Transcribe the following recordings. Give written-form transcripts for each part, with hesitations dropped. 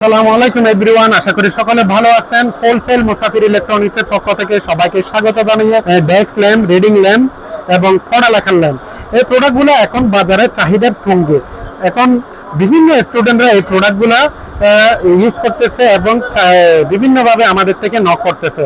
আসসালামু আলাইকুম এভরিওয়ান, আশা করি সকলে ভালো আছেন। হোলসেল মুসাফির ইলেকট্রনিক্স এর পক্ষ থেকে সবাইকে স্বাগত জানিয়ে ডেস্ক ল্যাম্প, রিডিং ল্যাম্প এবং পড়ালেখার ল্যাম্প এই প্রোডাক্টগুলো এখন বাজারে চাহিদার তুঙ্গে। এখন বিভিন্ন স্টুডেন্টরা এই প্রোডাক্টগুলো ইউজ করতেছে এবং বিভিন্নভাবে আমাদের থেকে নক করতেছে।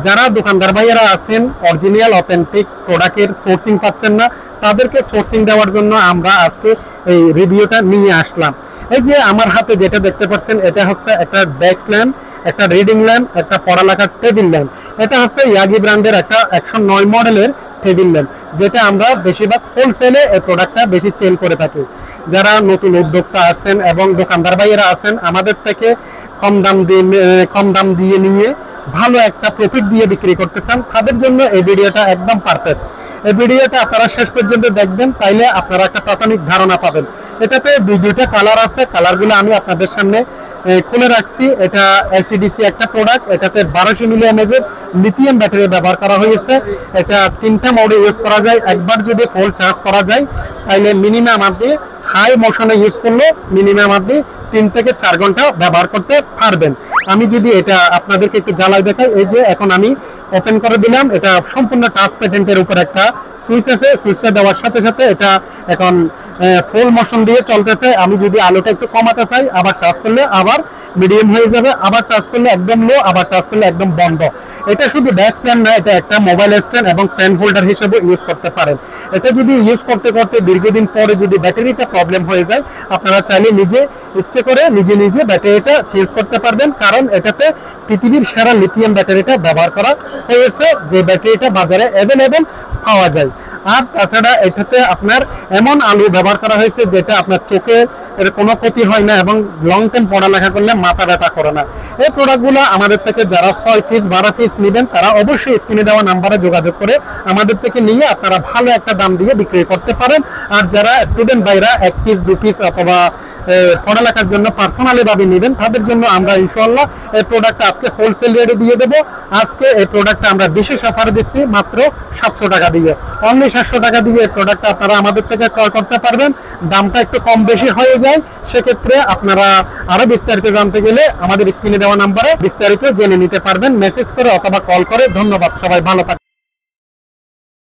যারা দোকানদার ভাইয়েরা আছেন অরিজিনাল অথেন্টিক প্রোডাক্টের সোর্সিং পাচ্ছেন না, তাদেরকে সোর্সিং দেওয়ার জন্য আমরা আজকে এই রিভিউটা নিয়ে আসলাম। এই যে আমার হাতে যেটা দেখতে পাচ্ছেন, এটা হচ্ছে একটা ডেস্ক ল্যাম্প, একটা রিডিং ল্যাম্প, একটা পড়ালেখার টেবিল ল্যাম্প। এটা হচ্ছে ইয়াগি ব্র্যান্ডের একটা 109 মডেলের টেবিল ল্যাম্প, যেটা আমরা বেশিরভাগ হোলসেলে এই প্রোডাক্টটা বেশি সেল করে থাকি। যারা নতুন উদ্যোক্তা আছেন এবং দোকানদার ভাইয়েরা আছেন, আমাদের থেকে কম দাম দিয়ে নিয়ে ভালো একটা প্রফিট দিয়ে বিক্রি করতে চান, তাদের জন্য এই ভিডিওটা একদম পারফেক্ট। এই ভিডিওটা আপনারা শেষ পর্যন্ত দেখবেন, তাইলে আপনারা একটা প্রাথমিক ধারণা পাবেন। এটাতে দুইটা কালার আছে, কালারগুলো আমি আপনাদের সামনে খুলে রাখছি। এটা এলসিডিসি একটা প্রোডাক্ট, এটাতে 1200 mAh লিথিয়াম ব্যাটারি ব্যবহার করা হয়েছে। এটা 3টা মোডে ইউজ করা যায়। একবার যদি ফুল চার্জ করা যায় তাহলে মিনিমাম আপনি হাই মোশনে ইউজ করলে মিনিমাম আপনি 3 থেকে 4 ঘন্টা ব্যবহার করতে পারবেন। আমি যদি এটা আপনাদেরকে একটু জ্বালাই দেখাই, এই যে এখন আমি ওপেন করে দিলাম। এটা সম্পূর্ণ টাচ প্যাটার্নের উপর একটা সুইচ আছে, সুইচটা দেওয়ার সাথে সাথে এটা এখন ফুল মোশন দিয়ে চলতেছে। আমি যদি আলোটা একটু কমাতে চাই, আবার টাচ করলে আবার মিডিয়াম হয়ে যাবে, আবার টাচ করলে একদম লো, আবার টাচ করলে একদম বন্ধ। এটা শুধু ব্যাক স্ট্যান্ড না, এটা একটা মোবাইল স্ট্যান্ড এবং পেন হোল্ডার হিসেবে ইউজ করতে পারেন। এটা যদি ইউজ করতে করতে দীর্ঘদিন পরে যদি ব্যাটারিটা প্রবলেম হয়ে যায়, আপনারা চাইলে ইচ্ছে করে নিজে ব্যাটারিটা চেঞ্জ করতে পারবেন, কারণ এটাতে পৃথিবীর সেরা লিথিয়াম ব্যাটারিটা ব্যবহার করা হয়েছে, যে ব্যাটারিটা বাজারে অ্যাভেলেবেল পাওয়া যায়। আর তাছাড়া এটাতে আপনার এমন আলু ব্যবহার করা হয়েছে যেটা আপনার চোখে এর কোনো ক্ষতি হয় না এবং লং টাইম পড়ালেখা করলে মাথা ব্যথা করে না। এই প্রোডাক্টগুলো আমাদের থেকে যারা 6 পিস 12 পিস নেবেন, তারা অবশ্যই স্ক্রিনে দেওয়া নাম্বারে যোগাযোগ করে আমাদের থেকে নিয়ে আপনারা ভালো একটা দাম দিয়ে বিক্রি করতে পারেন। আর যারা স্টুডেন্ট ভাইরা 1 পিস 2 পিস অথবা পড়ালেখার জন্য পার্সোনালি ভাবে নেবেন, তাদের জন্য আমরা ইনশাআল্লাহ এই প্রোডাক্টটা আজকে হোলসেল রেটে দিয়ে দেব। আজকে এই প্রোডাক্টটা আমরা বিশেষ অফারে দিচ্ছি মাত্র 700 টাকা দিয়ে। অনলি 700 টাকা দিয়ে এই প্রোডাক্টটা আপনারা আমাদের থেকে ক্রয় করতে পারবেন। দামটা একটু কম বেশি হয়ে যায়, সেক্ষেত্রে আপনারা আরো বিস্তারিত জানতে গেলে আমাদের স্ক্রিনে দেওয়া নাম্বারে বিস্তারিত জেনে নিতে পারবেন, মেসেজ করে অথবা কল করে। ধন্যবাদ, সবাই ভালো থাকবেন।